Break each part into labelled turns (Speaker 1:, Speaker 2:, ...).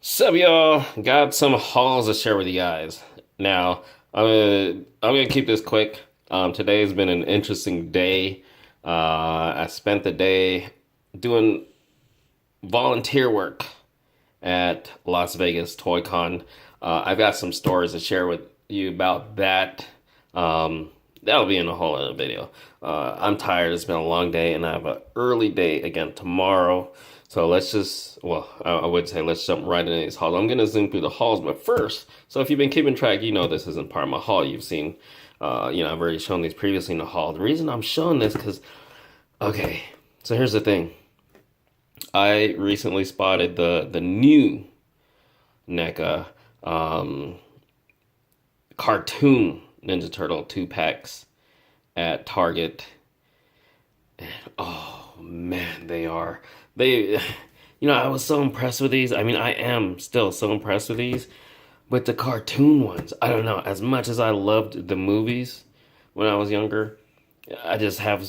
Speaker 1: Sup, y'all? Got some hauls to share with you guys. Now, I'm gonna keep this quick. Today has been an interesting day. I spent the day doing volunteer work at Las Vegas Toy Con. I've got some stories to share with you about that. That'll be in a whole other video. I'm tired. It's been a long day, and I have an early day again tomorrow. So let's just, well, I would say let's jump right into these hauls. I'm going to zoom through the hauls, but first, so if you've been keeping track, you know this isn't part of my haul. You've seen, I've already shown these previously in the haul. The reason I'm showing this because, okay, so here's the thing. I recently spotted the new NECA cartoon Ninja Turtle 2 packs at Target. And oh man, I was so impressed with these. I mean, I am still so impressed with these. But the cartoon ones, I don't know, as much as I loved the movies when I was younger, I just have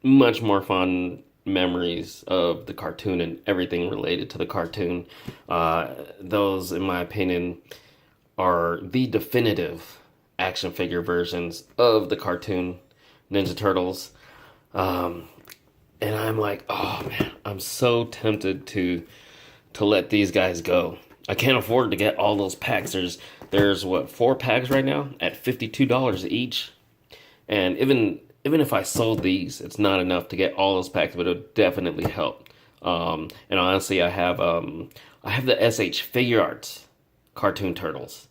Speaker 1: much more fun memories of the cartoon and everything related to the cartoon. Those, in my opinion, are the definitive action figure versions of the cartoon Ninja Turtles. And I'm like, oh man, I'm so tempted to let these guys go. I can't afford to get all those packs. There's what, 4 packs right now at $52 each. And even if I sold these, it's not enough to get all those packs, but it would definitely help. And honestly, I have the SH Figure Arts cartoon turtles.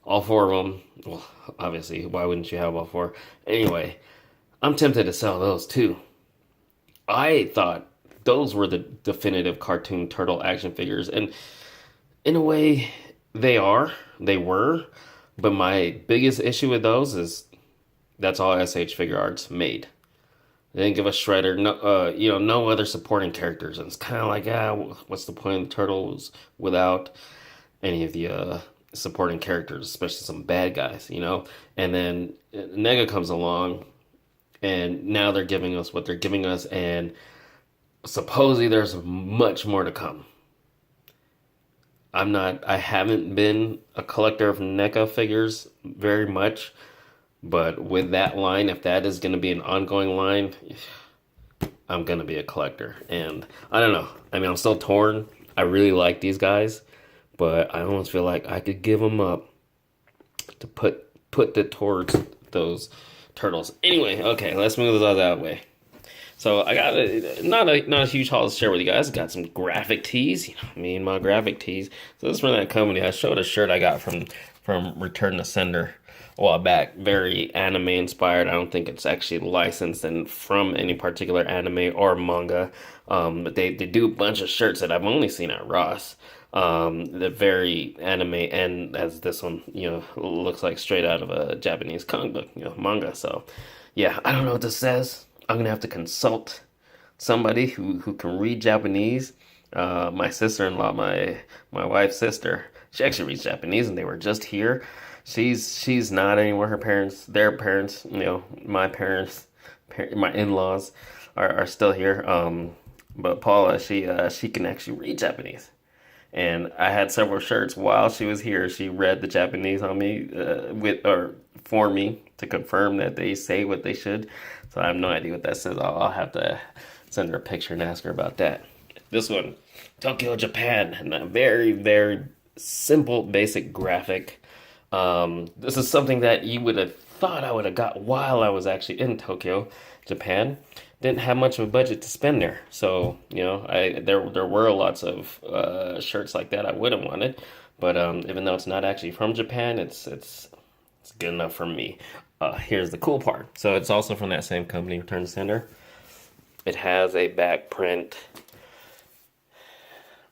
Speaker 1: All 4 of them. Well, obviously, why wouldn't you have all 4? Anyway, I'm tempted to sell those too. I thought those were the definitive cartoon turtle action figures, and in a way, they were. But my biggest issue with those is that's all SH Figure Arts made. They didn't give us Shredder, no other supporting characters, and it's kind of like, what's the point of the turtles without any of the supporting characters, especially some bad guys, you know? And then Nega comes along, and now they're giving us what they're giving us, and supposedly there's much more to come. I haven't been a collector of NECA figures very much, but with that line, if that is going to be an ongoing line, I'm going to be a collector. And I don't know. I mean, I'm still torn. I really like these guys, but I almost feel like I could give them up to put it towards those turtles. Anyway, okay, let's move this out of that way. So I got not a huge haul to share with you guys. Got some graphic tees, me and my graphic tees. So this is from that company. I showed a shirt I got from Return to Sender a while back. Very anime inspired. I don't think it's actually licensed and from any particular anime or manga. But they do a bunch of shirts that I've only seen at Ross. They're very anime, and as this one, looks like straight out of a Japanese comic book, manga. So, yeah, I don't know what this says. I'm gonna have to consult somebody who can read Japanese. My sister-in-law, my wife's sister, she actually reads Japanese, and they were just here. She's not anywhere. Their parents, my parents, my in-laws are still here. But Paula, she can actually read Japanese. And I had several shirts while she was here. She read the Japanese on me for me to confirm that they say what they should. So I have no idea what that says. I'll have to send her a picture and ask her about that. This one, Tokyo, Japan, and a very, very simple, basic graphic. This is something that you would have thought I would have got while I was actually in Tokyo, Japan. Didn't have much of a budget to spend there, so there were lots of shirts like that I would have wanted, but even though it's not actually from Japan, it's good enough for me. Here's the cool part. So it's also from that same company, Return to Sender. It has a back print.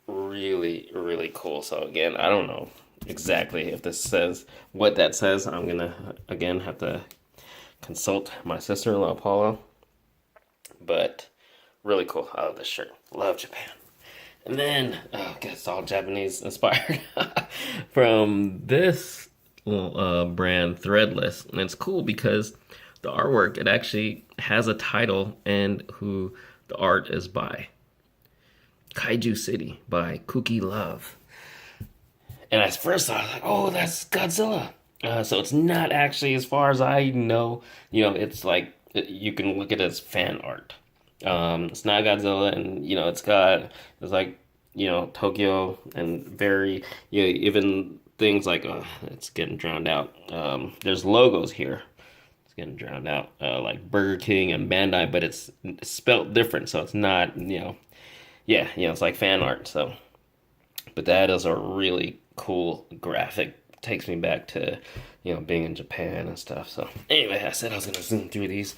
Speaker 1: Really, really cool. So again, I don't know exactly if this says what that says. I'm gonna again have to consult my sister-in-law Paula. But really cool. I love this shirt. Love Japan. And then, I guess all Japanese inspired from this little brand, Threadless. And it's cool because the artwork, it actually has a title and who the art is by. Kaiju City by Cookie Love. And at first I was like, oh, that's Godzilla. So it's not actually, as far as I know, it's like you can look at it as fan art. It's not Godzilla, and it's like Tokyo and very even things like it's getting drowned out. There's logos here. It's getting drowned out, like Burger King and Bandai, but it's spelt different, so it's not yeah, it's like fan art. So, but that is a really cool graphic. Takes me back to being in Japan and stuff. So anyway, I said I was gonna zoom through these.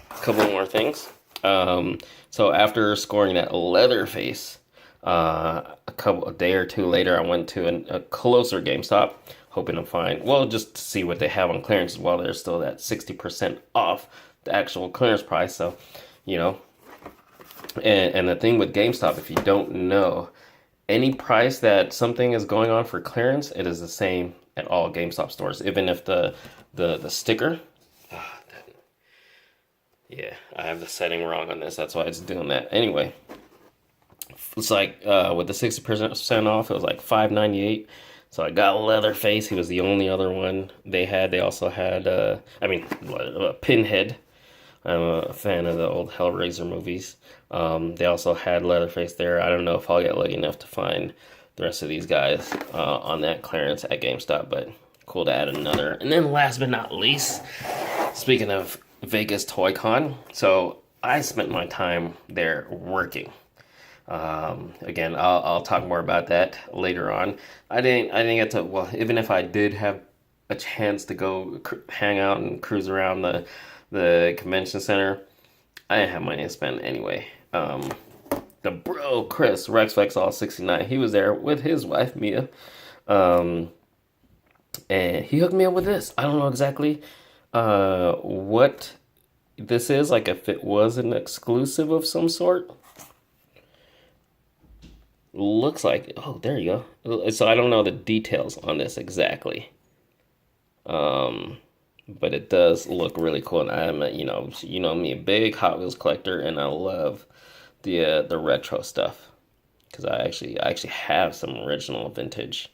Speaker 1: Couple more things. So after scoring that Leatherface, a day or two later, I went to a closer GameStop, hoping to find, well, just to see what they have on clearance while they're still at 60% off the actual clearance price. So, you know, and the thing with GameStop, if you don't know, any price that something is going on for clearance, it is the same at all GameStop stores, even if the sticker. Yeah, I have the setting wrong on this. That's why it's doing that. Anyway, it's like with the 60% off, it was like $5.98. So I got Leatherface. He was the only other one they had. They also had, Pinhead. I'm a fan of the old Hellraiser movies. They also had Leatherface there. I don't know if I'll get lucky enough to find the rest of these guys on that clearance at GameStop, but cool to add another. And then last but not least, speaking of Vegas Toy Con, so I spent my time there working. Again, I'll talk more about that later on. I didn't get to, well, even if I did have a chance to go hang out and cruise around the convention center, I didn't have money to spend anyway. The bro Chris Rexflex all 69, he was there with his wife Mia, and he hooked me up with this. I don't know exactly what this is, like if it was an exclusive of some sort. Looks like, oh, there you go. So I don't know the details on this exactly. But it does look really cool. And I'm me, a big Hot Wheels collector, and I love the retro stuff. Because I actually have some original vintage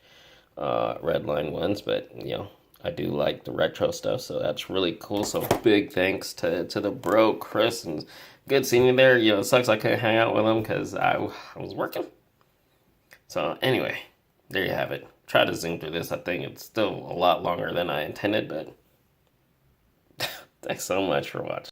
Speaker 1: Redline ones, but I do like the retro stuff, so that's really cool. So big thanks to the bro Chris, and good seeing you there. It sucks I couldn't hang out with him because I was working. So anyway, there you have it. Try to zoom through this. I think it's still a lot longer than I intended, but thanks so much for watching.